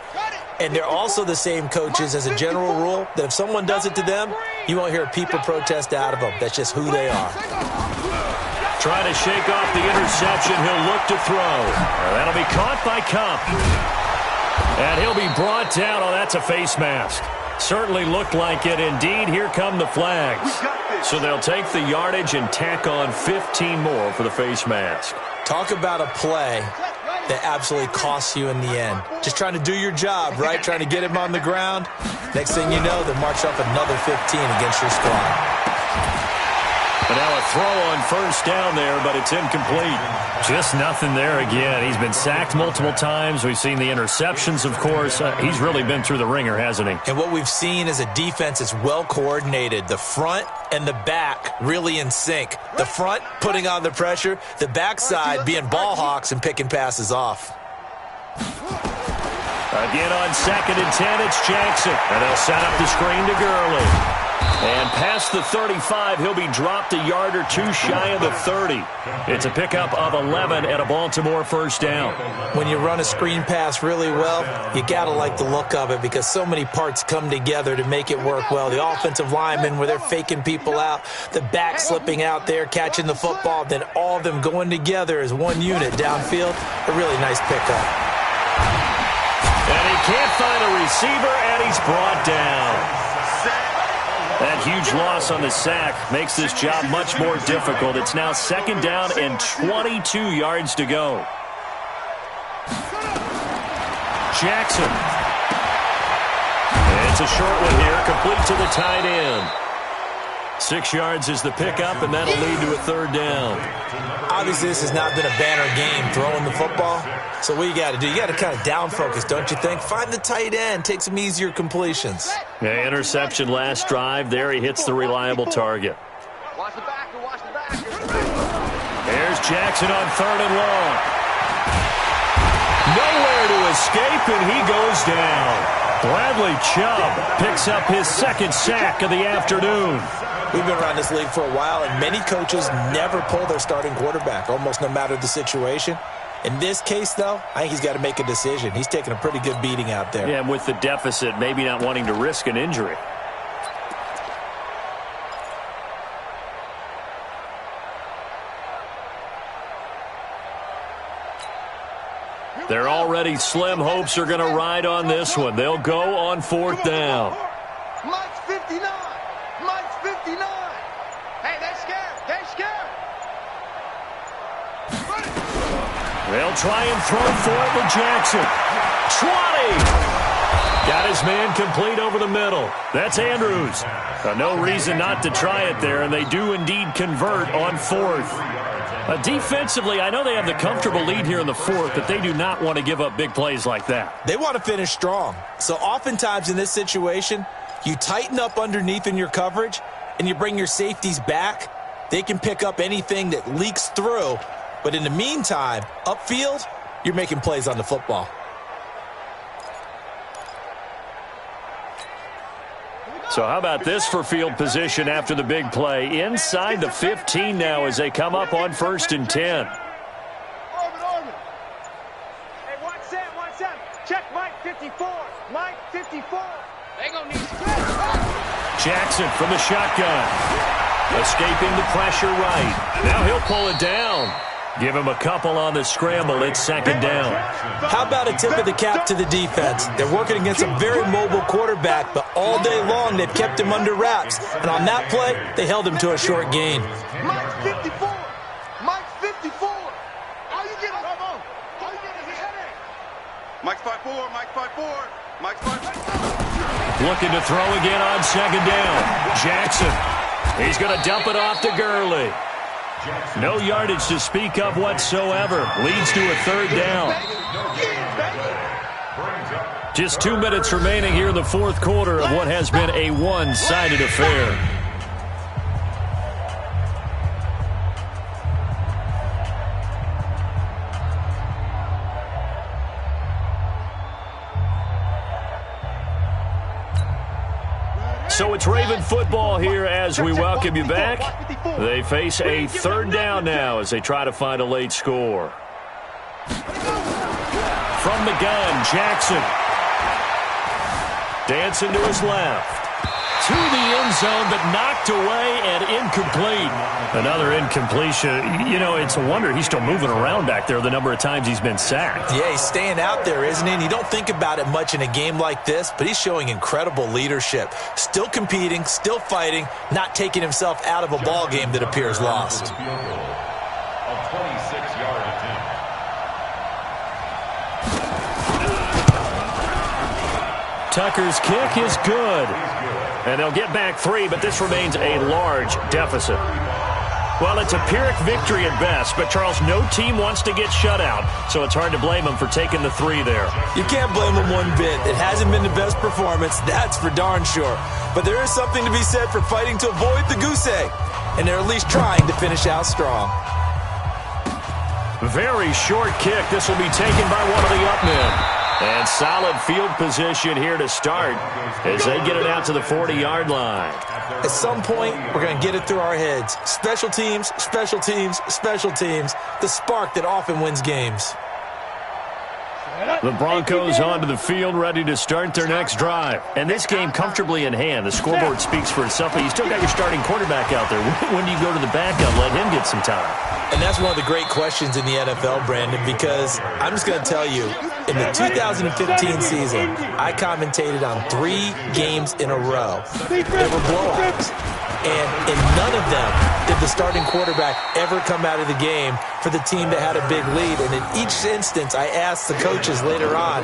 And they're also the same coaches as a general rule that if someone does it to them, you won't hear people protest out of them. That's just who they are. Trying to shake off the interception. He'll look to throw. That'll be caught by Cup. And he'll be brought down. Oh, that's a face mask. Certainly looked like it. Indeed, here come the flags. So they'll take the yardage and tack on 15 more for the face mask. Talk about a play that absolutely costs you in the end. Just trying to do your job, right? Trying to get him on the ground. Next thing you know, they'll march up another 15 against your squad. But now a throw on first down there, but it's incomplete. Just nothing there again. He's been sacked multiple times. We've seen the interceptions, of course. He's really been through the ringer, hasn't he? And what we've seen is a defense that's well coordinated. The front and the back really in sync. The front putting on the pressure. The backside being ball hawks and picking passes off. Again on 2nd and 10, it's Jackson. And they'll set up the screen to Gurley. And past the 35, he'll be dropped a yard or two shy of the 30. It's a pickup of 11 and a Baltimore first down. When you run a screen pass really well, you got to like the look of it because so many parts come together to make it work well. The offensive linemen where they're faking people out, the back slipping out there, catching the football, then all of them going together as one unit downfield. A really nice pickup. And he can't find a receiver, and he's brought down. That huge loss on the sack makes this job much more difficult. It's now 2nd down and 22 yards to go. Jackson. It's a short one here, complete to the tight end. 6 yards is the pickup, and that'll lead to a 3rd down. Obviously, this has not been a banner game throwing the football. So what you got to do, you got to kind of down focus, don't you think? Find the tight end, take some easier completions. Yeah, interception last drive. There he hits the reliable target. Watch the backer, watch the backer. There's Jackson on 3rd and long. Nowhere to escape, and he goes down. Bradley Chubb picks up his 2nd sack of the afternoon. We've been around this league for a while, and many coaches never pull their starting quarterback, almost no matter the situation. In this case, though, I think he's got to make a decision. He's taking a pretty good beating out there. Yeah, and with the deficit, maybe not wanting to risk an injury. They're already slim hopes are going to ride on this one. They'll go on 4th down. Mike's 59. Mike's 59. Hey, they're scared. They're scared. They'll try and throw for it with Jackson. 20. Got his man complete over the middle. That's Andrews. No reason not to try it there, and they do indeed convert on 4th. Defensively, I know they have the comfortable lead here in the 4th, but they do not want to give up big plays like that. They want to finish strong. So oftentimes in this situation, you tighten up underneath in your coverage, and you bring your safeties back. They can pick up anything that leaks through. But in the meantime, upfield, you're making plays on the football. So how about this for field position after the big play? Inside the 15 now as they come up on 1st and 10. Hey, watch that. Check Mike 54. Mike 54. They gonna need Jackson from the shotgun. Escaping the pressure right. Now he'll pull it down. Give him a couple on the scramble. It's 2nd down. How about a tip of the cap to the defense? They're working against a very mobile quarterback, but all day long they've kept him under wraps. And on that play, they held him to a short gain. Mike's 54. Mike's 54. How you getting? Come on. How you getting his headache? Mike's 5'4. Mike's 5'4. Mike's 5'4. Looking to throw again on 2nd down. Jackson. He's going to dump it off to Gurley. No yardage to speak of whatsoever. Leads to a 3rd down. Just 2 minutes remaining here in the 4th quarter of what has been a one-sided affair. So it's Raven football here as we welcome you back. They face a 3rd down now as they try to find a late score. From the gun, Jackson. Dancing to his left. to the end zone, but knocked away and incomplete. Another incompletion. You know, it's a wonder he's still moving around back there the number of times he's been sacked. Yeah, he's staying out there, isn't he? And you don't think about it much in a game like this, but he's showing incredible leadership. Still competing, still fighting, not taking himself out of a ball game that appears lost. A 26-yard attempt. Tucker's kick is good. And they'll get back 3, but this remains a large deficit. Well, it's a Pyrrhic victory at best, but, Charles, no team wants to get shut out, so it's hard to blame them for taking the 3 there. You can't blame them one bit. It hasn't been the best performance, that's for darn sure. But there is something to be said for fighting to avoid the goose egg, and they're at least trying to finish out strong. Very short kick. This will be taken by one of the up men. And solid field position here to start as they get it out to the 40-yard line. At some point, we're going to get it through our heads. Special teams, special teams, special teams. The spark that often wins games. The Broncos onto the field, ready to start their next drive. And this game comfortably in hand. The scoreboard speaks for itself, but you still got your starting quarterback out there. When do you go to the backup, let him get some time? And that's one of the great questions in the NFL, Brandon, because I'm just going to tell you, in the 2015 season, I commentated on 3 games in a row. They were blowouts. And in none of them did the starting quarterback ever come out of the game for the team that had a big lead. And in each instance, I asked the coaches later on,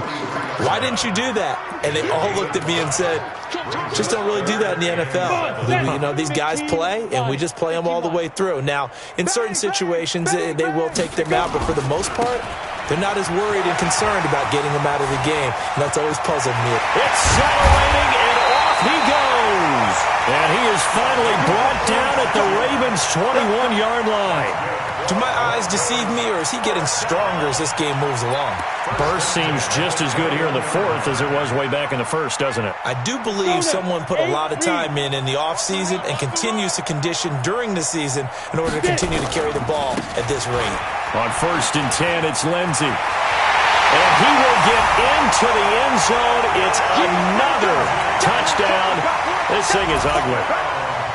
why didn't you do that? And they all looked at me and said, just don't really do that in the NFL. You know, these guys play, and we just play them all the way through. Now, in certain situations, they will take them out, but for the most part, they're not as worried and concerned about getting them out of the game. And that's always puzzled me. Accelerating, and off he goes. And he is finally brought down at the Ravens' 21-yard line. Do my eyes deceive me, or is he getting stronger as this game moves along? Burst seems just as good here in the 4th as it was way back in the 1st, doesn't it? I do believe someone put a lot of time in the offseason and continues to condition during the season in order to continue to carry the ball at this rate. On 1st and 10, it's Lindsey. And he will get into the end zone. It's another touchdown. This thing is ugly.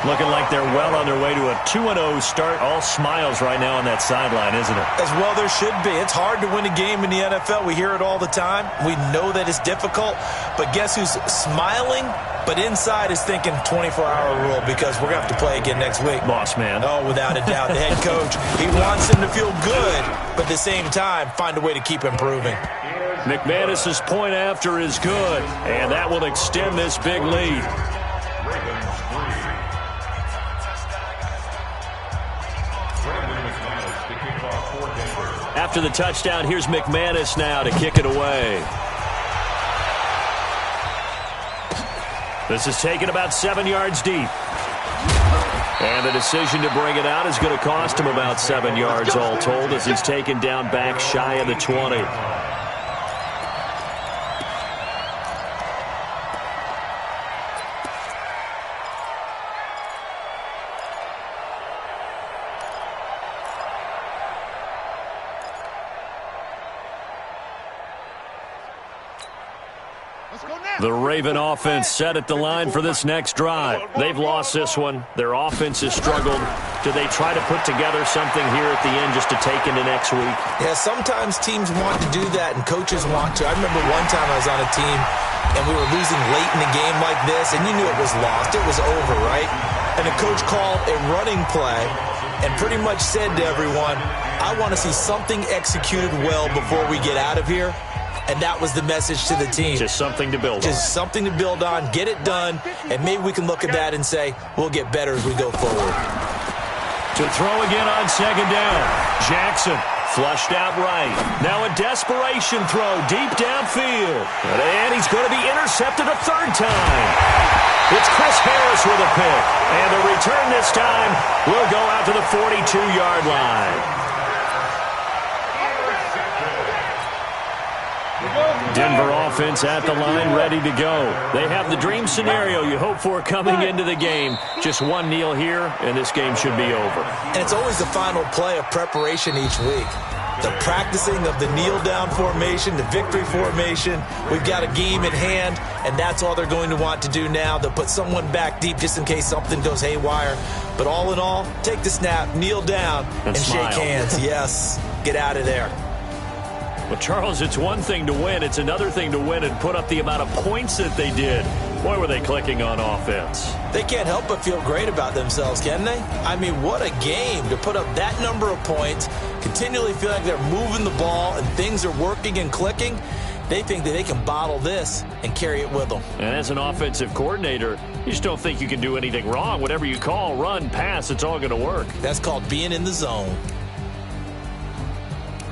Looking like they're well on their way to a 2-0 start. All smiles right now on that sideline, isn't it? As well there should be. It's hard to win a game in the NFL. We hear it all the time. We know that it's difficult. But guess who's smiling? But inside is thinking 24-hour rule because we're going to have to play again next week. Boss man. Oh, without a doubt. The head coach, he wants him to feel good, but at the same time, find a way to keep improving. McManus's point after is good, and that will extend this big lead. After the touchdown, here's McManus now to kick it away. This is taken about 7 yards deep. And the decision to bring it out is going to cost him about 7 yards all told as he's taken down back shy of the 20. The Raven offense set at the line for this next drive. They've lost this one. Their offense has struggled. Do they try to put together something here at the end just to take into next week? Yeah, sometimes teams want to do that and coaches want to. I remember one time I was on a team and we were losing late in a game like this and you knew it was lost. It was over, right? And the coach called a running play and pretty much said to everyone, I want to see something executed well before we get out of here. And that was the message to the team. Just something to build on. Just something to build on, get it done, and maybe we can look at that and say, we'll get better as we go forward. To throw again on 2nd down. Jackson flushed out right. Now a desperation throw deep downfield. And he's going to be intercepted a 3rd time. It's Chris Harris with a pick. And the return this time will go out to the 42-yard line. Denver offense at the line, ready to go. They have the dream scenario you hope for coming into the game. Just one kneel here, and this game should be over. And it's always the final play of preparation each week. The practicing of the kneel-down formation, the victory formation. We've got a game in hand, and that's all they're going to want to do now. They'll put someone back deep just in case something goes haywire. But all in all, take the snap, kneel down, and shake hands. Yes, get out of there. Well, Charles, it's one thing to win. It's another thing to win and put up the amount of points that they did. Boy, were they clicking on offense. They can't help but feel great about themselves, can they? I mean, what a game to put up that number of points, continually feel like they're moving the ball and things are working and clicking. They think that they can bottle this and carry it with them. And as an offensive coordinator, you just don't think you can do anything wrong. Whatever you call, run, pass, it's all going to work. That's called being in the zone.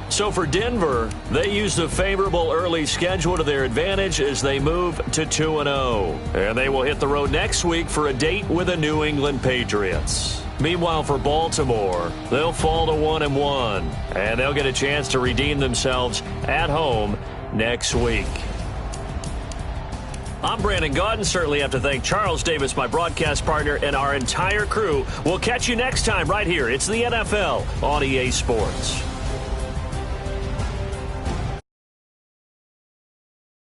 So for Denver, they use the favorable early schedule to their advantage as they move to 2-0. And they will hit the road next week for a date with the New England Patriots. Meanwhile, for Baltimore, they'll fall to 1-1, and they'll get a chance to redeem themselves at home next week. I'm Brandon Gaudin. Certainly have to thank Charles Davis, my broadcast partner, and our entire crew. We'll catch you next time right here. It's the NFL on EA Sports.